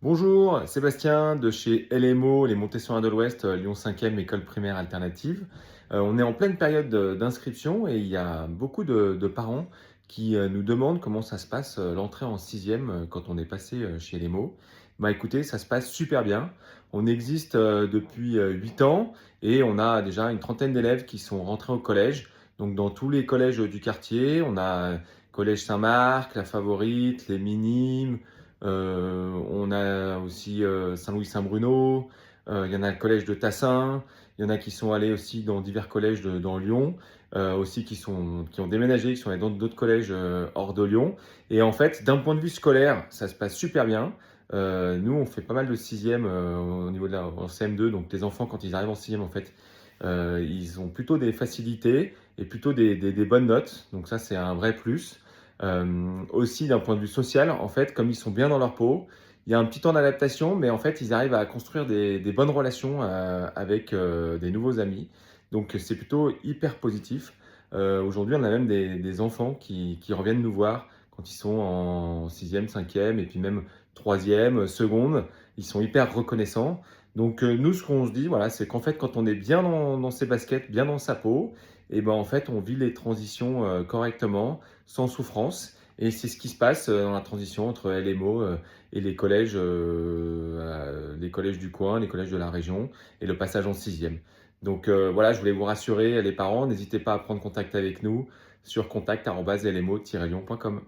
Bonjour, Sébastien de chez LMO, les Montessori de l'Ouest, Lyon 5e, école primaire alternative. On est en pleine période d'inscription et il y a beaucoup de parents qui nous demandent comment ça se passe l'entrée en 6e quand on est passé chez LMO. Bah écoutez, ça se passe super bien. On existe depuis 8 ans et on a déjà une trentaine d'élèves qui sont rentrés au collège. Donc dans tous les collèges du quartier, on a Collège Saint-Marc, La Favorite, les Minimes. On a aussi Saint-Louis-Saint-Bruno, il y en a le collège de Tassin, il y en a qui sont allés aussi dans divers collèges dans Lyon, aussi qui ont déménagé, qui sont allés dans d'autres collèges hors de Lyon. Et en fait, d'un point de vue scolaire, ça se passe super bien. Nous, on fait pas mal de sixième au niveau de en CM2, donc les enfants, quand ils arrivent en sixième, en fait, ils ont plutôt des facilités et plutôt des bonnes notes. Donc ça, c'est un vrai plus. Aussi d'un point de vue social, en fait, comme ils sont bien dans leur peau, il y a un petit temps d'adaptation, mais en fait, ils arrivent à construire des bonnes relations avec des nouveaux amis. Donc, c'est plutôt hyper positif. Aujourd'hui, on a même des enfants qui reviennent nous voir quand ils sont en sixième, cinquième, et puis même troisième, seconde. Ils sont hyper reconnaissants. Donc, nous, ce qu'on se dit, voilà, c'est qu'en fait, quand on est bien dans ses baskets, bien dans sa peau, et ben en fait, on vit les transitions correctement, sans souffrance. Et c'est ce qui se passe dans la transition entre LMO et les collèges du coin, les collèges de la région, et le passage en sixième. Donc voilà, je voulais vous rassurer, les parents, n'hésitez pas à prendre contact avec nous sur contact@lmo-lyon.com.